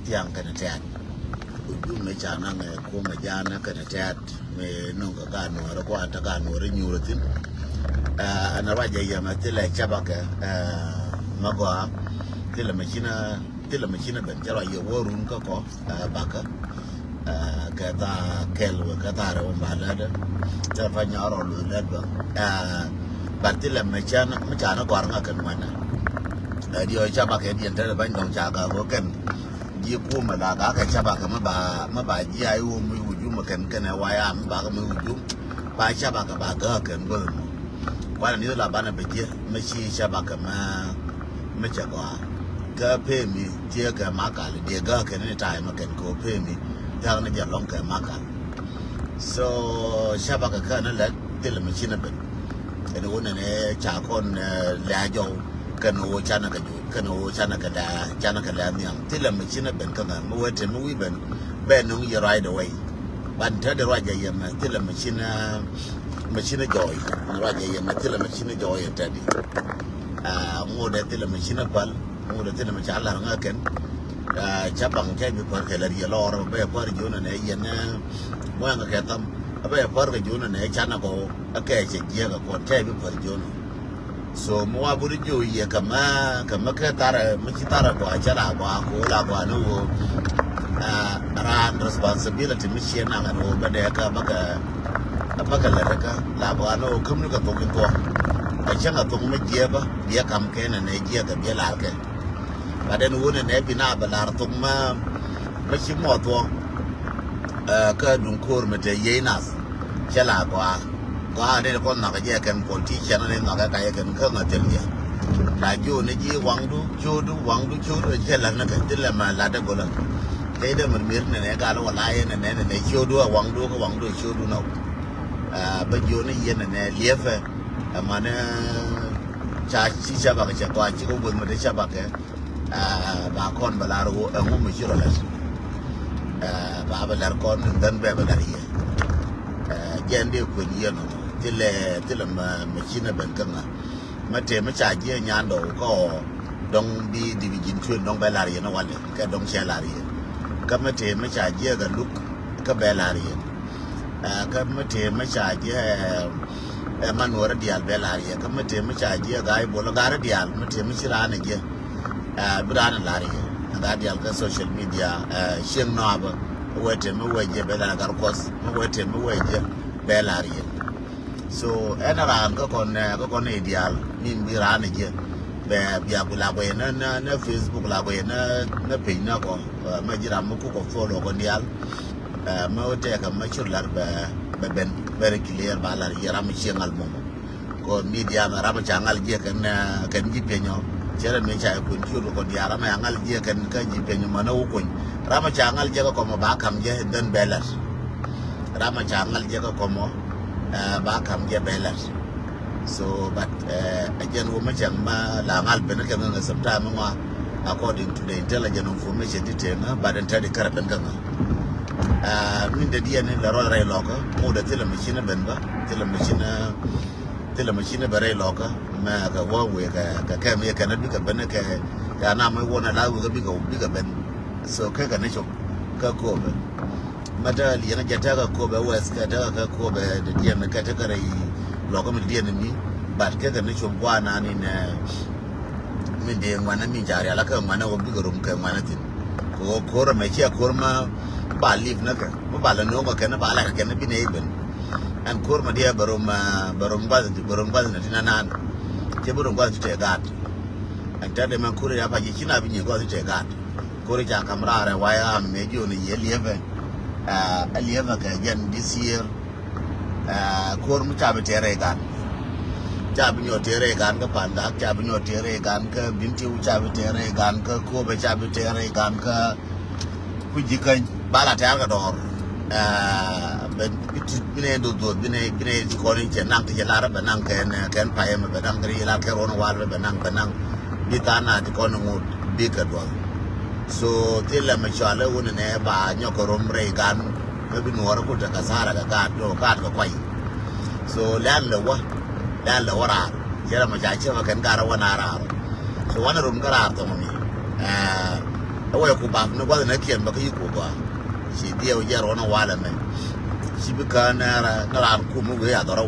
tiang kana tat du me chana nge ko me jana kana tat me no ga no ro ko ata ga no ri nyuratin ana raja ya matila chabaka magwa tila machina ben jara ya worun ka ko baka kata kelwa kata ra umbalada ta fanya ro lu ladba batila machana ko aranga kan mana dio chabaka di entare ban dong chaga ko kan ji ku ma ga ka chabaka ma ba ji ayu mu wuju makan kana waya ma ba ka mu wuju ba chabaka ba ga kan go kwana ni la bana beje machi shabaka ma chagwa ka pe mi tie ka makal de ga ka ni tai ma kan ko pe mi ta na ja long ka makal so shabaka ka na la til machi na ben ene wona ne cha kon la jo kan wo chana ka ju kan wo chana ka da nyam til machi na ben ka na mo wete mo wi ben no you right away ban ta de raja yema til machi na machine joy na raja ya matila machine joy tadi ngoda tila machine pal ngoda tila machine Allah ngaken cabang cai bi par kelar ya lor ba par jona ne yana mo nga ketam ba par ke jona ne chana ko ake che je ga ko cai bi par jona so mo wa buri jo ya kama ka tara machi tara ko achara ko la ko no ran responsibility mission na no ba de ka baka laraka labano kumnu ka tokin to a changa to me jeba ya kam kene ne je ga bela ke baden wona ne bina balar to ma shi mo to ka dun kor mete yenas chala kwa de ko na ga je kan politician ne na ga ka ye kan ka ngatel ya la jo ne ji wangdu chodu jela na ka dilla ma la da gola dai da mir ne ga la wala ye ne chodu wangdu chodu na ba jona yena ne liefe amana cha chi cha ba cha kwa chi ko bun ma de cha ba ke ba kon ba la ro ngo mi jiro la ba ba lar kon dan ba ba lar ye jende ko ni no tile ma china ben kan ma te ma cha je nya ndo ko dong di bijin tuen dong ba lar ye no wale ka dong che lar ye ka ma te ma cha je ga luk ka ba lar ye ka mate machaje manora dial belaria ka mate machaje gai bolo gara dial mate machirana je brana laria ga dial ka social media shin no aba wete me weje bela gar kos me wete me weje belaria so ran ka kon ideal min birana je be bia bula ko na Facebook la ko na page na ko majira mu ko follow ko dial ma wote ka machur lar ba ben very clear ba lar yara mi chengal mom ko media ma rama changal je kan ji penyo chere me cha ko tiyo ko diara ma ngal je kan ka ji penyo mana ko rama changal je ko mo ba kam je den belas rama changal je ko mo ba kam je belas so but again wo ma chang ma la ngal ben kan na sometime ma according to the intelligence information detail ba den tadi karaben kan min da diya ne la rola rai loka mo da tila machine benba tila machine bare loka ma ga wawe ka me ka na bika bane ka ya na mai wona la ga bika ben so ka ga ne ka ko be mata li na jata ka ko be wes ka ta ka ko be da diya me ka ta kare loka mi diya ne mi ba ka ga ne bwa na ni ne min de ngwana mi jari ala ka ngwana go bika rum ka ngwana tin ko ra me chia ko ma ba live na ka ba la no ka na ba la ka na bi ne ben an kur ma dia barum na tinanan ke barum ba te gat an ta de man kur ya ba ji kina bi ni go te gat kur ja kamra ra wa ya me jo ni ye lieve alieva ka jan this year kur mu ta be tere gat ta bi no tere gan ka panda ta bi no tere gan ka binti u ta bi tere gan ka ko be ta bi tere gan ka ku ji kan bala ta ga dor ben bine do bine ko ni che nang te la ra benang ken pa em benang ri la ke ron wal benang bitana ti ko no bi ka do so tilla me chale woni ne ba nyoko rom re gan me bi nuora ko ta kasara ga do ka kwai so lan la wara jera ma ja che ma kan gara wana ra so wana rum gara to mi awa ku ba no ba na kiem ba ki ku ba si dia o ya ro na wala me si bi ka na ra ku mu ya do ra